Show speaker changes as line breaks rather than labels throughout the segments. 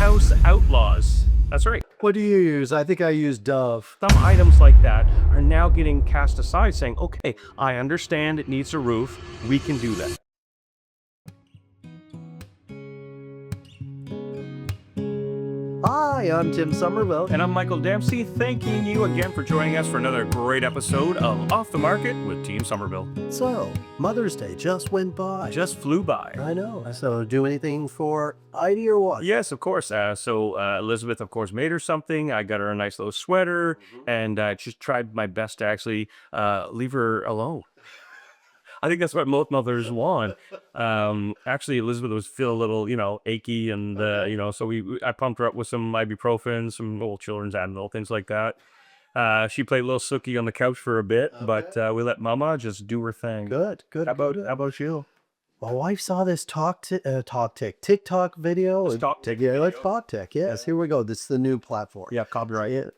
House Outlaws. That's right.
What do you use? I think I use Dove.
Some items like that are now getting cast aside, saying, okay, I understand it needs a roof. We can do that.
Hi, I'm Tim Somerville.
And I'm Michael Dempsey, thanking you again for joining us for another great episode of Off the Market with Team Somerville.
So, Mother's Day just went by.
Just flew by.
I know. So, do anything for Heidi or what?
Yes, of course. So Elizabeth, of course, made her something. I got her a nice little sweater, and just tried my best to actually leave her alone. I think that's what most mothers want. Actually, Elizabeth was feeling a little, achy, and so I pumped her up with some ibuprofen, some old children's Advil, things like that. She played a little sookie on the couch for a bit, but we let Mama just do her thing.
Good.
How about you?
My wife saw this TikTok video.
Let's talk tick.
Yeah, let's talk tick. Yes, here we go. This is the new platform.
Yeah, copyright.
Yeah.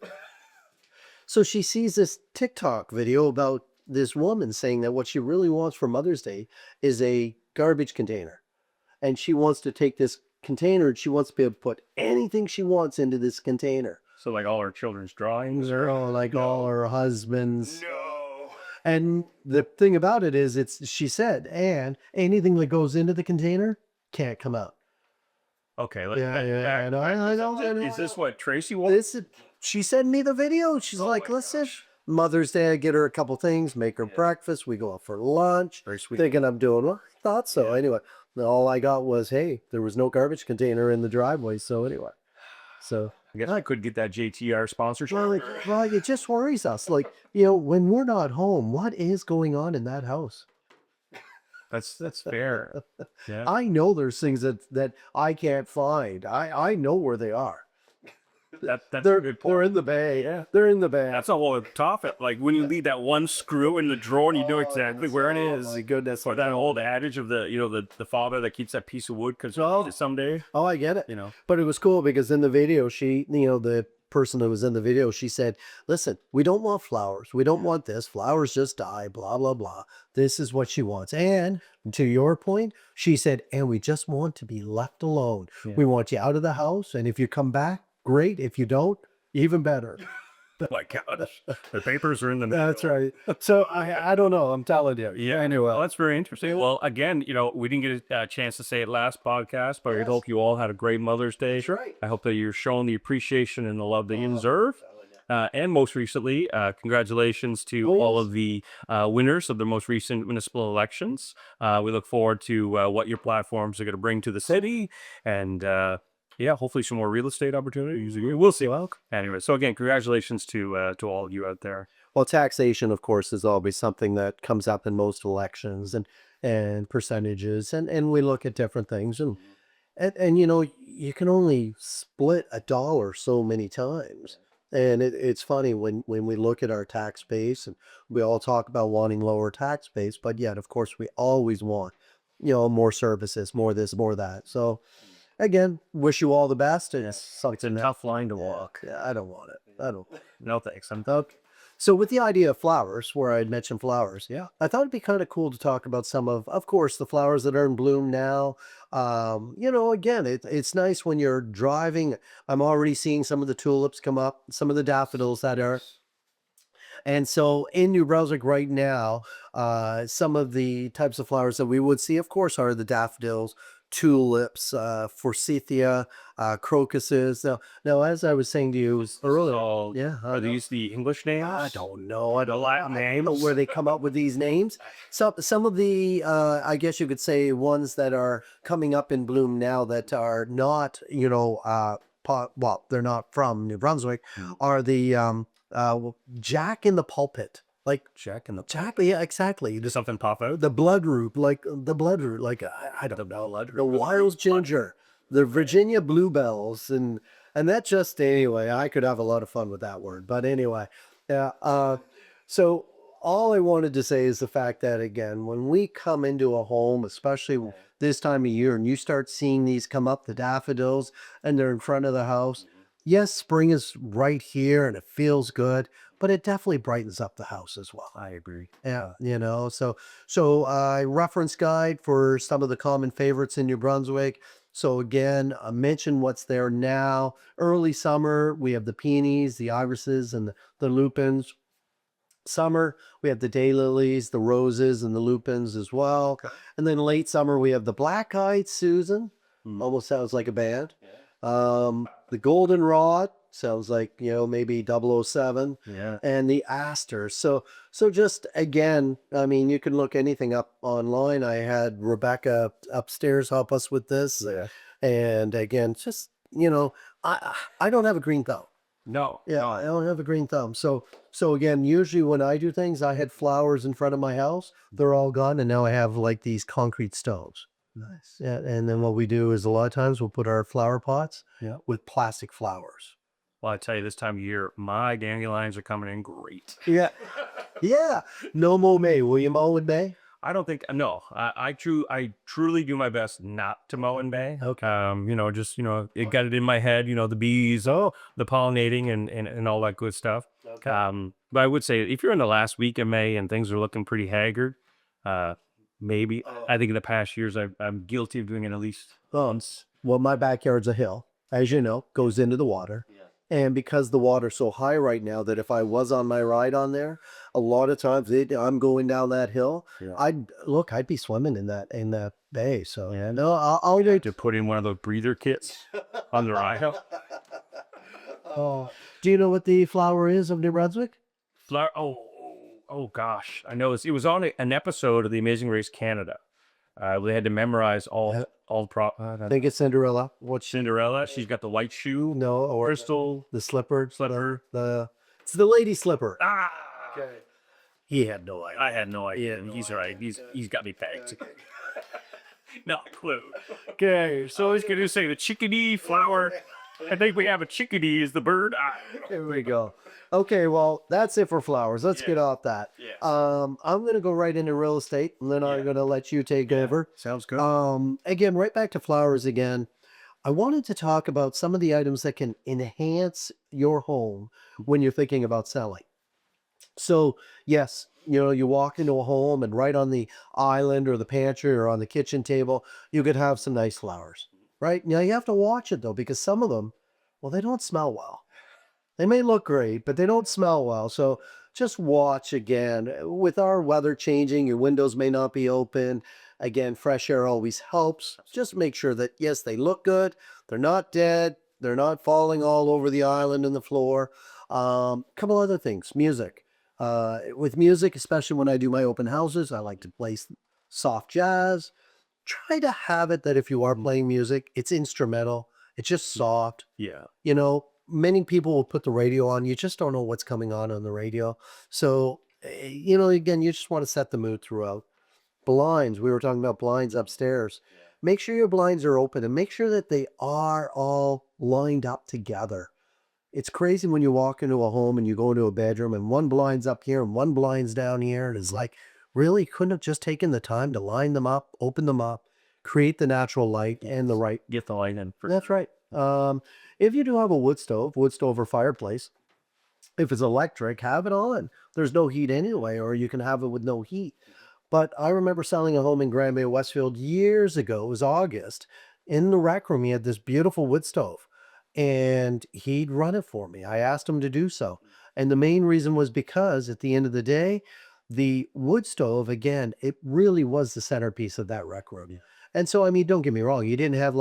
So she sees this TikTok video about this woman saying that what she really wants for Mother's Day is a garbage container. And she wants to take this container and she wants to be able to put anything she wants into this container.
So like all her children's drawings
All her husband's.
No.
And the thing about it is, she said, and anything that goes into the container can't come out.
Okay.
I know.
Is this what Tracy wants?
She sent me the video. She's like, listen,
gosh.
Mother's Day, I get her a couple things, make her breakfast. We go out for lunch.
Very sweet.
Thinking I'm doing well. I thought so. Anyway, all I got was, hey, there was no garbage container in the driveway. So anyway,
I guess I could get that JTR sponsorship.
well, it just worries us. When we're not home, what is going on in that house?
That's fair. Yeah.
I know there's things that I can't find. I know where they are.
That's a good point.
They're in the bay.
Yeah.
They're in the bay.
That's all with top it. Like when you leave that one screw in the drawer and you know exactly where it is.
Oh my goodness.
Or that old adage of the father that keeps that piece of wood because someday.
Oh, I get it.
You know.
But it was cool because in the video, the person who was in the video, she said, listen, we don't want flowers. We don't want this. Flowers just die, blah, blah, blah. This is what she wants. And to your point, she said, and we just want to be left alone.
Yeah.
We want you out of the house. And if you come back, great. If you don't, even better.
My God, the papers are in the middle.
That's right. So I don't know. I'm telling you.
Yeah, anyway. Well, that's very interesting. Well, again, we didn't get a chance to say it last podcast, but I hope you all had a great Mother's Day.
That's right.
I hope that you're showing the appreciation and the love that you deserve. And most recently, congratulations to all of the winners of the most recent municipal elections. We look forward to what your platforms are going to bring to the city, and hopefully some more real estate opportunities. We'll see. Anyway, so again, congratulations to all of you out there.
Well, taxation, of course, is always something that comes up in most elections and percentages, and we look at different things, and you can only split a dollar so many times. And it's funny when we look at our tax base, and we all talk about wanting lower tax base, but yet, of course, we always want, more services, more this, more that. So again, wish you all the best.
It's a tough line to walk.
Yeah, I don't want it. I don't.
No thanks.
Okay. So with the idea of flowers, where I had mentioned flowers, I thought it'd be kind of cool to talk about some of course, the flowers that are in bloom now. Again, it's nice when you're driving. I'm already seeing some of the tulips come up, some of the daffodils that are. And so in New Brunswick right now, some of the types of flowers that we would see, of course, are the daffodils, tulips, forsythia, crocuses. Now, as I was saying to you earlier,
Are these the English names?
I don't know. I don't
Latin
know where they come up with these names. Some of the, I guess you could say, ones that are coming up in bloom now that are not, they're not from New Brunswick, are the Jack in the Pulpit. Like
Jack in the
yeah, exactly.
Does something pop out?
The bloodroot, like I don't know, the wild ginger, the Virginia bluebells, and that just anyway. I could have a lot of fun with that word, but anyway, yeah. So all I wanted to say is the fact that again, when we come into a home, especially this time of year, and you start seeing these come up, the daffodils, and they're in front of the house. Yes, spring is right here, and it feels good. But it definitely brightens up the house as well.
I agree.
Yeah, so reference guide for some of the common favorites in New Brunswick. So again, I mentioned what's there now. Early summer, we have the peonies, the irises, and the lupins. Summer, we have the daylilies, the roses, and the lupins as well.
Okay.
And then late summer, we have the black-eyed Susan.
Mm.
Almost sounds like a band. The goldenrod sounds like, maybe 007,
Yeah.
and the asters. So just again, I mean, you can look anything up online. I had Rebecca upstairs help us with this.
Yeah.
And again, just, I don't have a green thumb.
No.
Yeah,
No.
I don't have a green thumb. So again, usually when I do things, I had flowers in front of my house. They're all gone, and now I have like these concrete stones.
Nice.
Yeah, and then what we do is a lot of times we'll put our flower pots with plastic flowers.
Well, I tell you, this time of year, my dandelions are coming in great.
Yeah, yeah. No mow May. Will you mow in May?
I don't think no. I truly do my best not to mow in May.
Okay.
Just it got it in my head. The bees, the pollinating and all that good stuff.
Okay.
But I would say if you're in the last week of May and things are looking pretty haggard, maybe. I think in the past years I'm guilty of doing it at least once.
Well, my backyard's a hill, as you know, goes into the water. And because the water's so high right now that if I was on my ride on there, a lot of times I'm going down that hill.
Yeah.
I'd be swimming in that bay. So yeah, no, I'll wait.
To put in one of those breather kits on the ride.
Oh, do you know what the flower is of New Brunswick?
Flower. Oh gosh, I know it was on an episode of The Amazing Race Canada. They had to memorize all
I think it's Cinderella.
Cinderella. She's got the white shoe.
No, or
Crystal
the slipper.
slipper.
It's the lady slipper.
Ah.
Okay. He had no idea.
I had no idea. He's all right. He's got me pegged. No clue. Okay, so I was gonna say the chickadee flower. I think we have a chickadee as the bird.
Here we go. Okay, well, that's it for flowers. Let's get off that.
Yeah.
I'm gonna go right into real estate, and then I'm gonna let you take over.
Sounds good.
Again, right back to flowers again. I wanted to talk about some of the items that can enhance your home when you're thinking about selling. So, yes, you walk into a home and right on the island or the pantry or on the kitchen table, you could have some nice flowers, right? Now, you have to watch it though, because some of them, well, they don't smell well. They may look great, but they don't smell well. So just watch again. With our weather changing, your windows may not be open. Again, fresh air always helps. Just make sure that, yes, they look good. They're not dead. They're not falling all over the island and the floor. Couple other things. Music. With music, especially when I do my open houses, I like to play soft jazz. Try to have it that if you are playing music, it's instrumental. It's just soft.
Yeah.
Many people will put the radio on. You just don't know what's coming on the radio. So, again, you just want to set the mood throughout. Blinds. We were talking about blinds upstairs. Make sure your blinds are open and make sure that they are all lined up together. It's crazy when you walk into a home and you go into a bedroom and one blind's up here and one blind's down here. And it's like, really couldn't have just taken the time to line them up, open them up, create the natural light and the right.
Get the light in.
That's right. If you do have a wood stove or fireplace, if it's electric, have it on. There's no heat anyway, or you can have it with no heat. But I remember selling a home in Grand Bay, Westfield years ago. It was August. In the rec room, he had this beautiful wood stove, and he'd run it for me. I asked him to do so. And the main reason was because at the end of the day, the wood stove, again, it really was the centerpiece of that rec room.
Yeah.
And so, I mean, don't get me wrong. He didn't have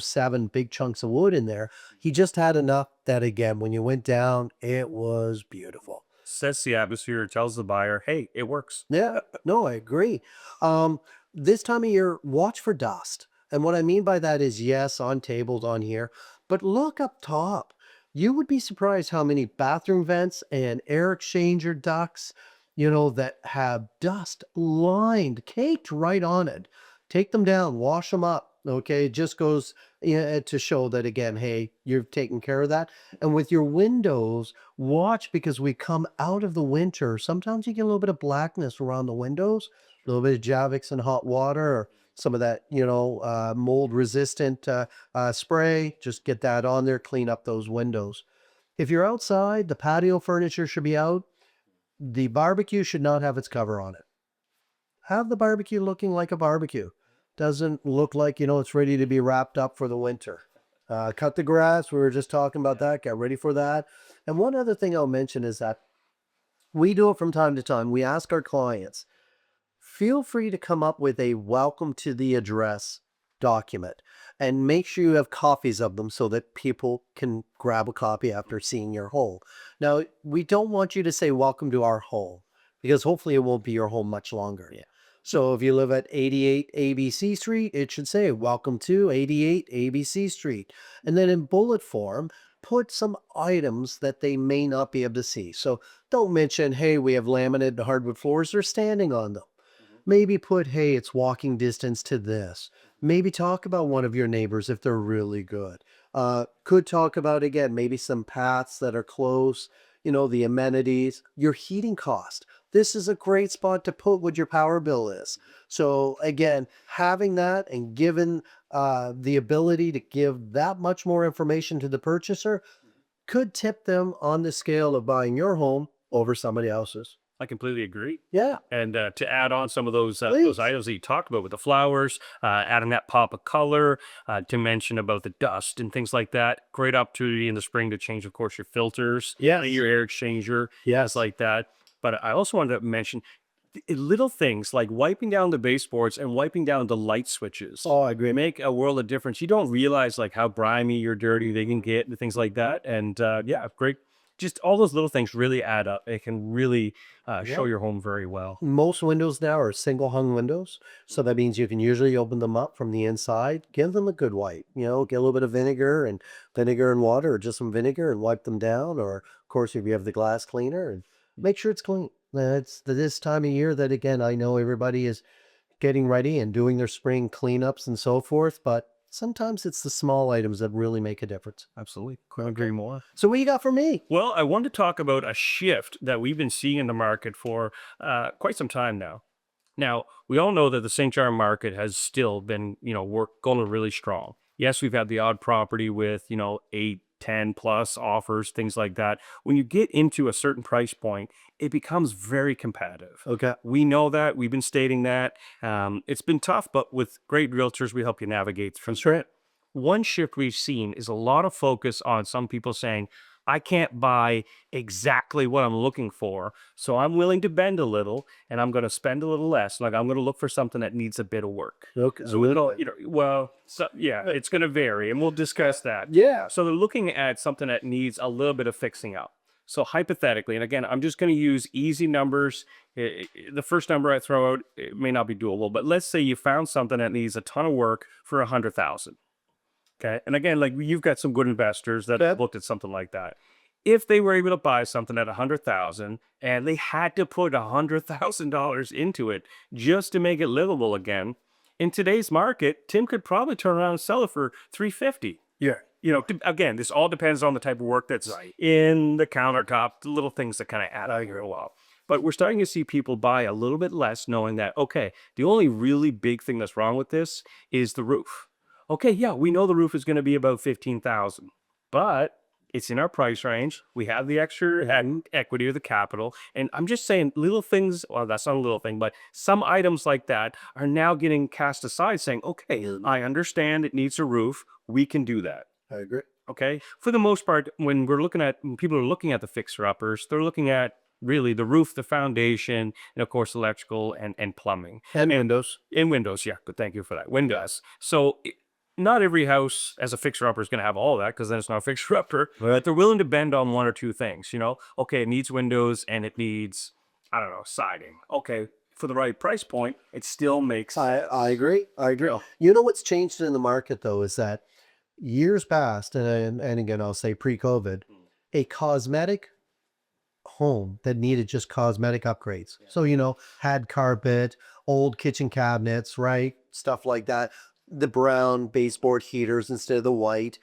7 big chunks of wood in there. He just had enough that, again, when you went down, it was beautiful.
Sets the atmosphere, tells the buyer, hey, it works.
Yeah, no, I agree. This time of year, watch for dust. And what I mean by that is, yes, on tables on here, but look up top. You would be surprised how many bathroom vents and air exchanger ducts, that have dust caked right on it. Take them down, wash them up. Okay, it just goes to show that, again, hey, you're taking care of that. And with your windows, watch, because we come out of the winter. Sometimes you get a little bit of blackness around the windows, a little bit of Javix and hot water, or some of that, mold resistant spray. Just get that on there, clean up those windows. If you're outside, the patio furniture should be out. The barbecue should not have its cover on it. Have the barbecue looking like a barbecue. doesn't look like, it's ready to be wrapped up for the winter. Cut the grass. We were just talking about that. Get ready for that. And one other thing I'll mention is that we do it from time to time. We ask our clients, feel free to come up with a welcome to the address document and make sure you have copies of them so that people can grab a copy after seeing your home. Now, we don't want you to say welcome to our home because hopefully it won't be your home much longer.
Yeah.
So if you live at 88 ABC Street, it should say welcome to 88 ABC Street. And then in bullet form, put some items that they may not be able to see. So don't mention, hey, we have laminated hardwood floors, they're standing on them. Maybe put, hey, it's walking distance to this. Maybe talk about one of your neighbors if they're really good. Could talk about, again, maybe some paths that are close, the amenities, your heating cost. This is a great spot to put what your power bill is. So again, having that and given the ability to give that much more information to the purchaser could tip them on the scale of buying your home over somebody else's.
I completely agree.
Yeah,
And to add on some of those
please.
items that you talked about with the flowers, adding that pop of color, to mention about the dust and things like that. Great opportunity in the spring to change, of course, your filters,
Yes.
your air exchanger,
Yes.
things like that. But I also wanted to mention little things like wiping down the baseboards and wiping down the light switches.
Oh, I agree.
Make a world of difference. You don't realize like how grimy or dirty they can get and things like that. And yeah, great. Just all those little things really add up. It can really show
Yep.
your home very well.
Most windows now are single hung windows. So that means you can usually open them up from the inside, give them a good wipe, get a little bit of vinegar and water, or just some vinegar and wipe them down. Or, of course, if you have the glass cleaner, and make sure it's clean. It's this time of year that, again, I know everybody is getting ready and doing their spring cleanups and so forth, but sometimes it's the small items that really make a difference.
Absolutely. Couldn't agree more.
So, what you got for me?
Well, I wanted to talk about a shift that we've been seeing in the market for quite some time now. Now, we all know that the St. John market has still been, going really strong. Yes, we've had the odd property with, 8, 10 plus offers, things like that. When you get into a certain price point, it becomes very competitive.
Okay.
We know that. We've been stating that. It's been tough, but with great realtors, we help you navigate through.
That's right.
One shift we've seen is a lot of focus on some people saying, I can't buy exactly what I'm looking for, so I'm willing to bend a little and I'm going to spend a little less. Like I'm going to look for something that needs a bit of work.
Okay.
So yeah, it's going to vary and we'll discuss that.
Yeah.
So they're looking at something that needs a little bit of fixing up. So hypothetically, and again, I'm just going to use easy numbers. The first number I throw out, it may not be doable, but let's say you found something that needs a ton of work for 100,000. Okay. And again, like you've got some good investors that
Yep.
looked at something like that. If they were able to buy something at 100,000 and they had to put $100,000 into it just to make it livable again, in today's market, Tim could probably turn around and sell it for 350.
Yeah.
Again, this all depends on the type of work that's in the countertop, the little things that kind of add up here a while. But we're starting to see people buy a little bit less, knowing that, okay, the only really big thing that's wrong with this is the roof. Okay, yeah, we know the roof is going to be about 15,000, but it's in our price range. We have the extra equity or the capital. And I'm just saying little things, well, that's not a little thing, but some items like that are now getting cast aside saying, okay, I understand it needs a roof. We can do that.
I agree.
Okay. For the most part, when people are looking at the fixer uppers, they're looking at really the roof, the foundation, and of course, electrical and plumbing.
And windows.
In windows, yeah, good. Thank you for that. Windows. So not every house as a fixer-upper is going to have all that because then it's not a fixer-upper. But they're willing to bend on one or two things. Okay, it needs windows and it needs, I don't know, siding. Okay, for the right price point, it still makes.
I agree. I agree.
Yeah.
You know what's changed in the market though is that years past, and again I'll say pre-COVID, a cosmetic home that needed just cosmetic upgrades. So, had carpet, old kitchen cabinets, right? Stuff like that. The brown baseboard heaters instead of the white.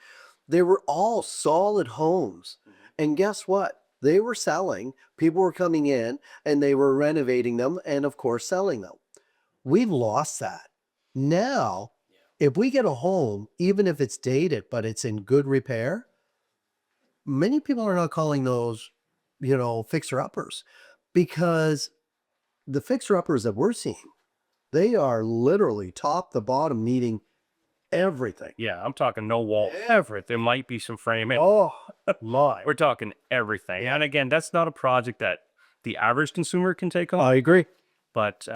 They were all solid homes. And guess what? They were selling. People were coming in and they were renovating them and, of course, selling them. We've lost that. Now, if we get a home, even if it's dated, but it's in good repair, many people are not calling those, fixer uppers because the fixer uppers that we're seeing, They are literally top to bottom needing everything.
Yeah, I'm talking no wall. Everett. There might be some framing.
Oh my.
We're talking everything. And again, that's not a project that the average consumer can take on.
I agree.
But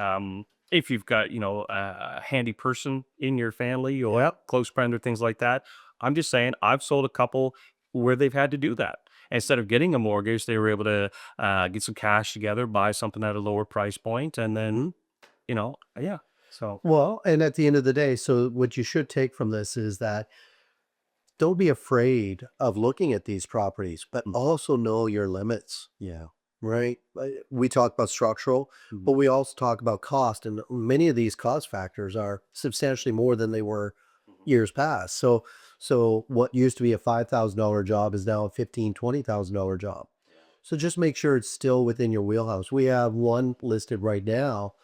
if you've got, a handy person in your family or
Yep.
close friend or things like that, I'm just saying I've sold a couple where they've had to do that. Instead of getting a mortgage, they were able to get some cash together, buy something at a lower price point, and then, yeah. So
Well, and at the end of the day, so what you should take from this is that don't be afraid of looking at these properties, but also know your limits.
yeah.
Right. We talk about structural, but we also talk about cost. And many of these cost factors are substantially more than they were years past. So what used to be a $5,000 job is now a $15,000, $20,000 job. So just make sure it's still within your wheelhouse. We have one listed right now,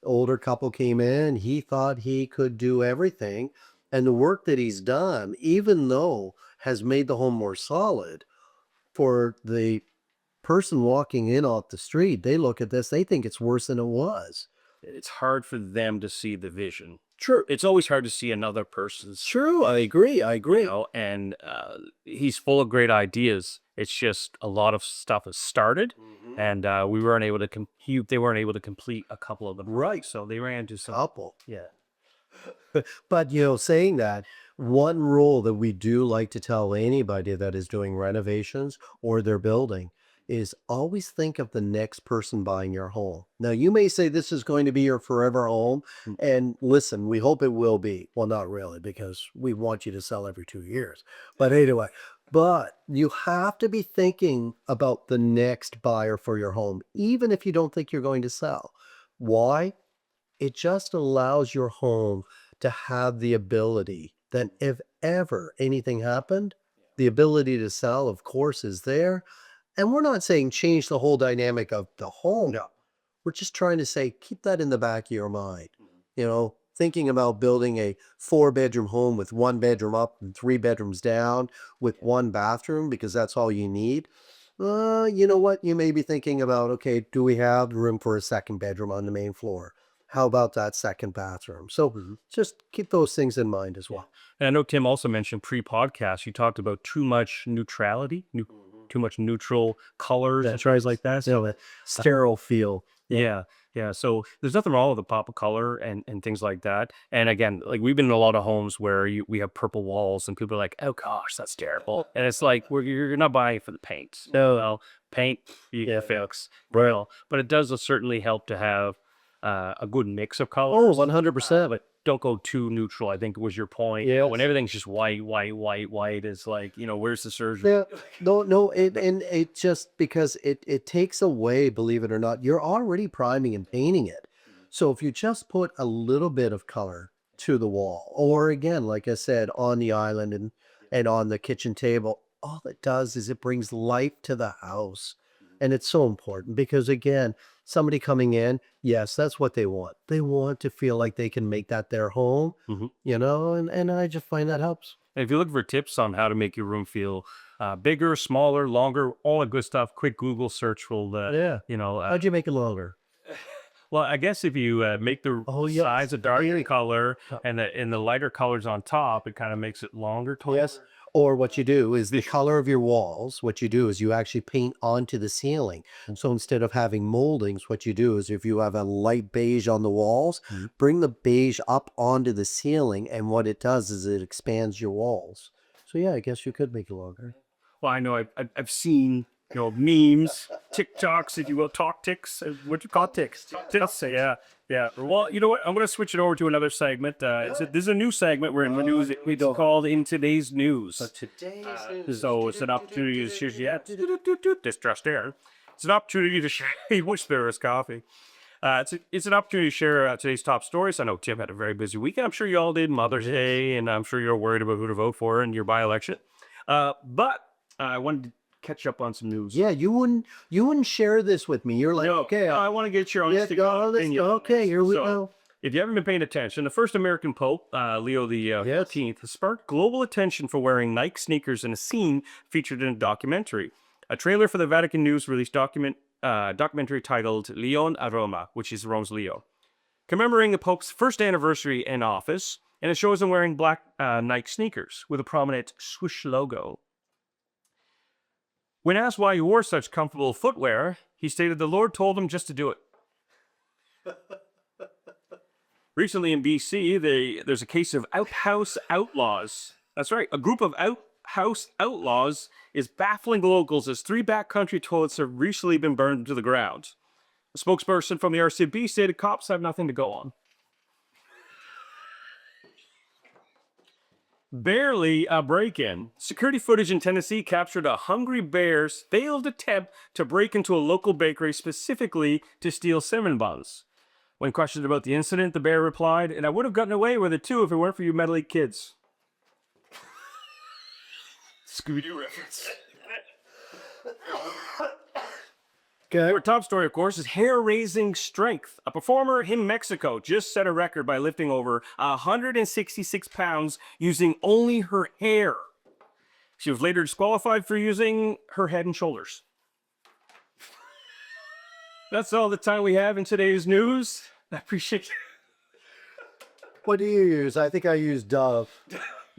older couple came in, he thought he could do everything. And the work that he's done, even though has made the home more solid for the person walking in off the street, they look at this, they think it's worse than it was.
It's hard for them to see the vision.
True.
It's always hard to see another person's,
True. I agree. I agree.
and he's full of great ideas. It's just a lot of stuff has started, and we weren't able to they weren't able to complete a couple of them.
Right.
So they ran into some.
Couple.
Yeah.
But, saying that, one rule that we do like to tell anybody that is doing renovations or they're building is always think of the next person buying your home. Now, you may say this is going to be your forever home. And listen, we hope it will be. Well, not really, because we want you to sell every 2 years. But anyway, but you have to be thinking about the next buyer for your home, even if you don't think you're going to sell. Why? It just allows your home to have the ability that if ever anything happened, the ability to sell, of course, is there. And we're not saying change the whole dynamic of the home. No. We're just trying to say, keep that in the back of your mind. Thinking about building a 4-bedroom home with 1 bedroom up and 3 bedrooms down with 1 bathroom because that's all you need. You know what? You may be thinking about, okay, do we have room for a 2nd bedroom on the main floor? How about that 2nd bathroom? So just keep those things in mind as well.
And I know Tim also mentioned pre-podcast. You talked about too much neutrality, too much neutral colors and things like that.
That sterile feel.
Yeah. Yeah. So there's nothing wrong with a pop of color and things like that. And again, like we've been in a lot of homes where we have purple walls and people are like, oh gosh, that's terrible. And it's like, you're not buying it for the paint. No, well, paint you can fix. Well, but it does certainly help to have a good mix of colors.
100%.
But don't go too neutral, I think was your point.
Yeah.
When everything's just white, it's like, where's the surgery?
Yeah, no, and it just because it takes away, believe it or not, you're already priming and painting it. So if you just put a little bit of color to the wall, or again, like I said, on the island and on the kitchen table, all it does is it brings life to the house. And it's so important because again, somebody coming in, yes, that's what they want. They want to feel like they can make that their home, and I just find that helps.
And if you look for tips on how to make your room feel bigger, smaller, longer, all the good stuff, quick Google search will,
How'd you make it longer?
well, I guess if you make the sides a darker color and the lighter colors on top, it kind of makes it longer.
Yes. Or what you do is the color of your walls. What you do is you actually paint onto the ceiling. So instead of having moldings, what you do is if you have a light beige on the walls, bring the beige up onto the ceiling. And what it does is it expands your walls. So yeah, I guess you could make it longer.
Well, I know I've seen memes, TikToks, if you will, talk ticks. What you call ticks? Ticks. Yeah. Well, you know what? I'm going to switch it over to another segment. This is a new segment. We're in the news. It's called In Today's News.
So today's news.
So it's an opportunity to share. Distrust there. It's an opportunity to share. He wished there was coffee. It's an opportunity to share today's top stories. I know Tim had a very busy weekend. I'm sure you all did Mother's Day, and I'm sure you're worried about who to vote for in your by-election. But I wanted to catch up on some news.
Yeah, you wouldn't share this with me. You're like,
No,
okay,
I want to get your honest opinion.
okay, here we go.
If you haven't been paying attention, the first American Pope, Leo the 13th, has sparked global attention for wearing Nike sneakers in a scene featured in a documentary. A trailer for the Vatican News released documentary titled Leon a Roma, which is Rome's Leo. commemorating the Pope's first anniversary in office, and it shows him wearing black Nike sneakers with a prominent swoosh logo. When asked why he wore such comfortable footwear, he stated the Lord told him just to do it. Recently in BC, there's a case of outhouse outlaws. That's right, a group of outhouse outlaws is baffling locals as 3 backcountry toilets have recently been burned to the ground. A spokesperson from the RCMP stated cops have nothing to go on. Barely a break-in. Security footage in Tennessee captured a hungry bear's failed attempt to break into a local bakery specifically to steal cinnamon buns. When questioned about the incident, the bear replied, "And I would have gotten away with it too if it weren't for you meddling kids." Scooby-Doo reference.
Okay.
Our top story, of course, is hair-raising strength. A performer in Mexico just set a record by lifting over 166 pounds using only her hair. She was later disqualified for using her head and shoulders. That's all the time we have in today's news. I appreciate it.
What do you use? I think I use Dove.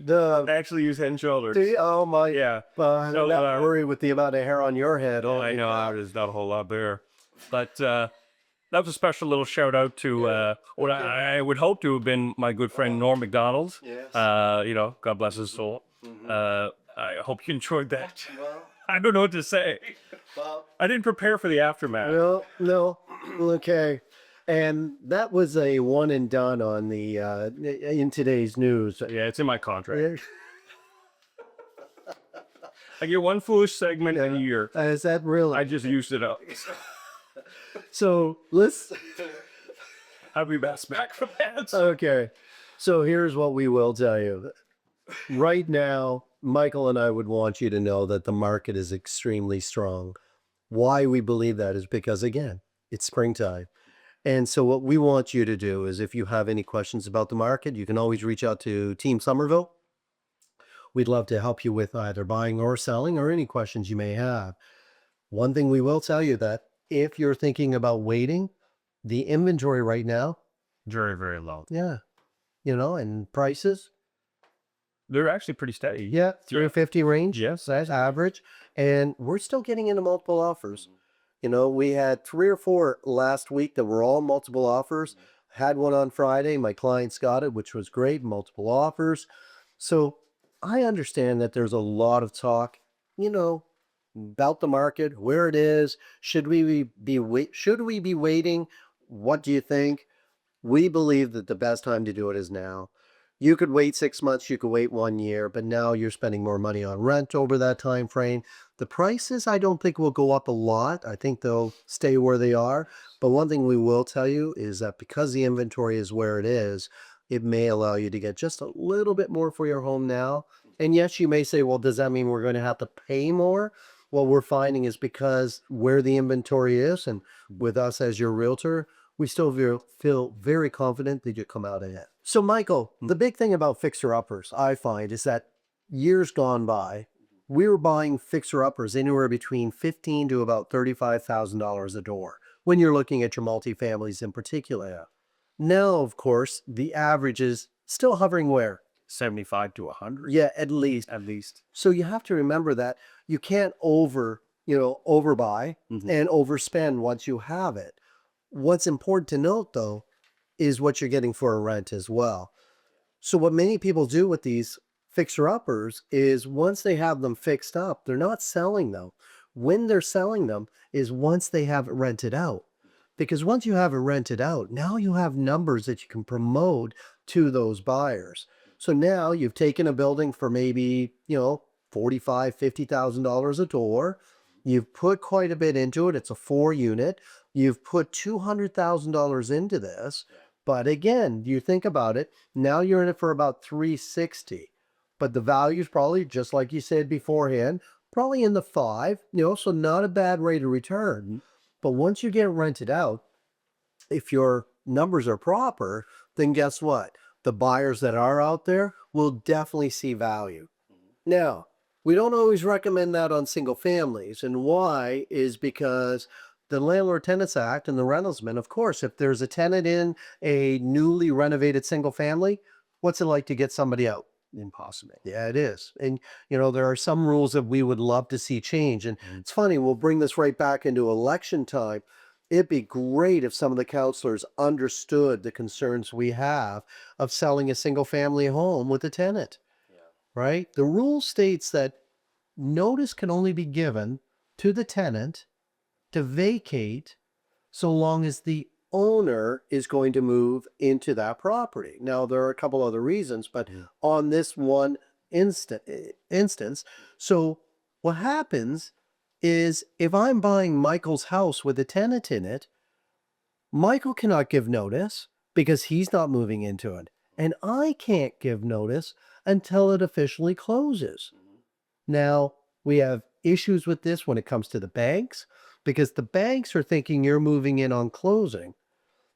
I actually use Head and Shoulders.
Do you? Oh my.
Yeah.
I'm
So,
not worried with the amount of hair on your head. Oh,
I know there's not a whole lot there. But that was a special little shout out to what I would hope to have been my good friend Norm Macdonald.
Yes.
God bless his soul. I hope you enjoyed that. I don't know what to say.
Well,
I didn't prepare for the aftermath.
no. Okay. And that was a one and done on the in today's news.
Yeah, it's in my contract. I get one foolish segment a year.
Is that really?
I just used it up.
So let's.
I'll be back from that.
Okay. So here's what we will tell you. Right now, Michael and I would want you to know that the market is extremely strong. Why we believe that is because, again, it's springtime. And so what we want you to do is if you have any questions about the market, you can always reach out to Team Somerville. We'd love to help you with either buying or selling or any questions you may have. One thing we will tell you that if you're thinking about waiting, the inventory right now,
Very, very low.
yeah, and prices,
They're actually pretty steady.
yeah, 350 range.
Yes.
That's average. And we're still getting into multiple offers. We had 3 or 4 last week that were all multiple offers. Had one on Friday. My clients got it, which was great. Multiple offers. So I understand that there's a lot of talk, about the market, where it is. Should we be waiting? What do you think? We believe that the best time to do it is now. You could wait 6 months, you could wait 1 year, but now you're spending more money on rent over that time frame. The prices, I don't think will go up a lot. I think they'll stay where they are. But one thing we will tell you is that because the inventory is where it is, it may allow you to get just a little bit more for your home now. And yes, you may say, well, does that mean we're going to have to pay more? What we're finding is because where the inventory is, and with us as your realtor, we still feel very confident that you come out ahead. So, Michael, the big thing about fixer-uppers, I find, is that years gone by, we were buying fixer-uppers anywhere between $15,000 to about $35,000 a door when you're looking at your multifamilies in particular. Now, of course, the average is still hovering where?
75 to 100.
Yeah, at least.
At least.
So you have to remember that you can't overbuy and overspend once you have it. What's important to note, though, is what you're getting for a rent as well. So what many people do with these fixer-uppers is once they have them fixed up, they're not selling them. When they're selling them is once they have it rented out. Because once you have it rented out, now you have numbers that you can promote to those buyers. So now you've taken a building for maybe, $45,000, $50,000 a door. You've put quite a bit into it. It's a 4-unit. You've put $200,000 into this. But again, you think about it, now you're in it for about $360,000. But the value is probably, just like you said beforehand, probably in the 5, so not a bad rate of return. But once you get rented out, if your numbers are proper, then guess what? The buyers that are out there will definitely see value. Now, we don't always recommend that on single families. And why is because the Landlord Tenants Act and the Rentalsman, of course, if there's a tenant in a newly renovated single family, what's it like to get somebody out?
Impossible.
Yeah, it is. And, there are some rules that we would love to see change. And it's funny, we'll bring this right back into election time. It'd be great if some of the counselors understood the concerns we have of selling a single family home with a tenant, right? The rule states that notice can only be given to the tenant to vacate so long as the owner is going to move into that property. Now, there are a couple other reasons, but on this one instance, so what happens is if I'm buying Michael's house with a tenant in it, Michael cannot give notice because he's not moving into it. And I can't give notice until it officially closes. Now, we have issues with this when it comes to the banks because the banks are thinking you're moving in on closing.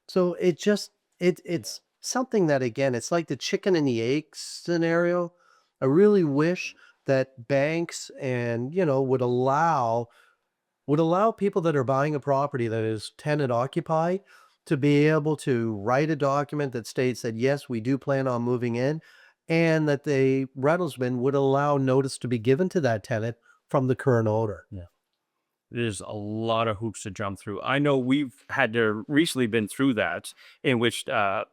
So it's something that, again, it's like the chicken and the egg scenario. I really wish that banks and, would allow people that are buying a property that is tenant occupied to be able to write a document that states that, yes, we do plan on moving in, and that the rentalsman would allow notice to be given to that tenant from the current owner.
Yeah. There's a lot of hoops to jump through. I know we've had to recently been through that, in which the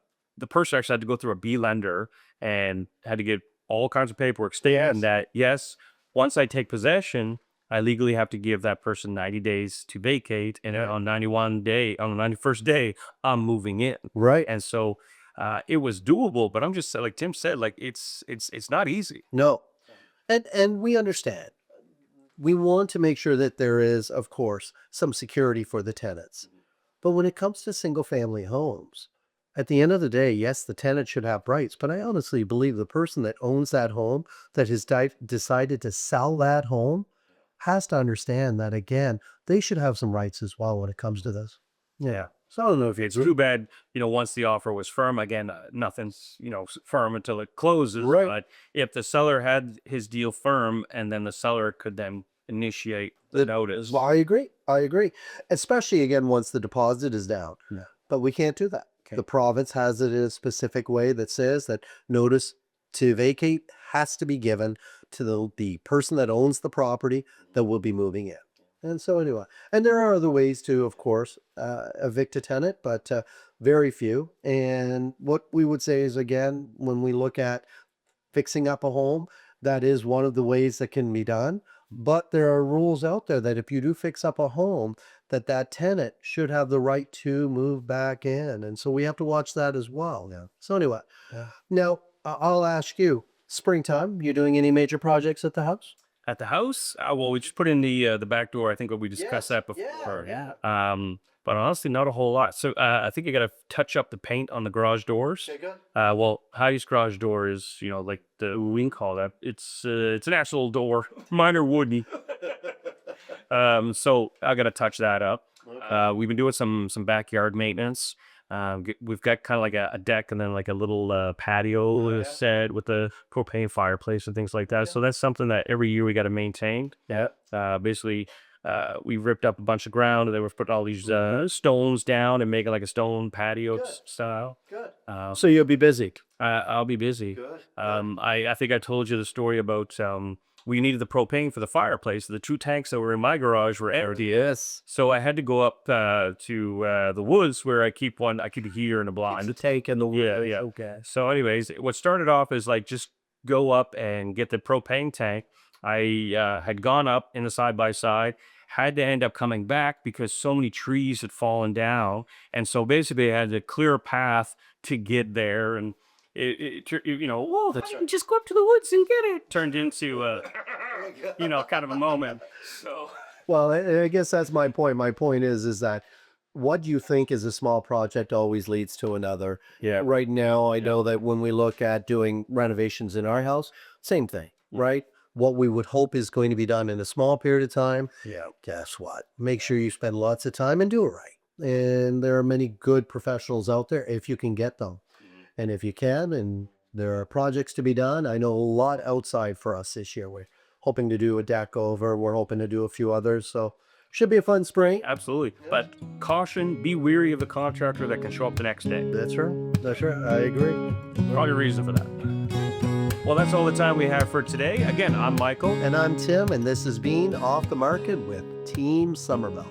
person actually had to go through a B lender and had to get all kinds of paperwork stating that, yes, once I take possession, I legally have to give that person 90 days to vacate, and on the 91st day, I'm moving in.
Right.
And so it was doable, but I'm just like Tim said, like it's not easy.
No. And we understand. We want to make sure that there is, of course, some security for the tenants. But when it comes to single family homes, at the end of the day, yes, the tenant should have rights, but I honestly believe the person that owns that home, that has decided to sell that home, has to understand that, again, they should have some rights as well when it comes to this.
Yeah. So I don't know if it's too bad, once the offer was firm, again, nothing's, firm until it closes.
Right.
But if the seller had his deal firm and then the seller could then initiate the notice.
Well, I agree. I agree. Especially, again, once the deposit is down.
Yeah.
But we can't do that.
Okay.
The province has it in a specific way that says that notice to vacate has to be given to the person that owns the property that will be moving in. And so anyway, and there are other ways to, of course, evict a tenant, but very few. And what we would say is, again, when we look at fixing up a home, that is one of the ways that can be done. But there are rules out there that if you do fix up a home, that tenant should have the right to move back in. And so we have to watch that as well. Yeah. So anyway, now I'll ask you, springtime, you doing any major projects at the house?
At the house, well, we just put in the back door. I think we discussed that before. But honestly, not a whole lot. So I think you got to touch up the paint on the garage doors.
Okay, good.
Well, Heidi's garage door is, like we can call that. It's an actual door. Mine are wooden. So I got to touch that up.
Okay.
We've been doing some backyard maintenance. We've got kind of like a deck and then like a little patio set with the propane fireplace and things like that. So that's something that every year we got to maintain.
Yeah.
Basically, we ripped up a bunch of ground and then we've put all these stones down and make it like a stone patio style.
Good.
So
you'll be busy.
I'll be busy.
Good.
I think I told you the story about we needed the propane for the fireplace. The 2 tanks that were in my garage were empty.
Yes.
So I had to go up to the woods where I keep a heater in a blind.
The tank and the wood.
Yeah.
Okay.
So anyways, what started off is like just go up and get the propane tank. I had gone up in the side-by-side, had to end up coming back because so many trees had fallen down. And so basically I had to clear a path to get there. And whoa, just go up to the woods and get it. Turned into, kind of a moment. So,
well, I guess that's my point. My point is that what you think is a small project always leads to another.
Yeah.
Right now, I know that when we look at doing renovations in our house, same thing, right? What we would hope is going to be done in a small period of time.
Yeah.
Guess what? Make sure you spend lots of time and do it right. And there are many good professionals out there if you can get them. And if you can, and there are projects to be done, I know a lot outside for us this year. We're hoping to do a deck over. We're hoping to do a few others. So Should be a fun spring.
Absolutely. But caution, be weary of the contractor that can show up the next day.
That's right. That's right. I agree.
Probably a reason for that. Well, that's all the time we have for today. Again, I'm Michael.
And I'm Tim, and this has been Off the Market with Team Somerville.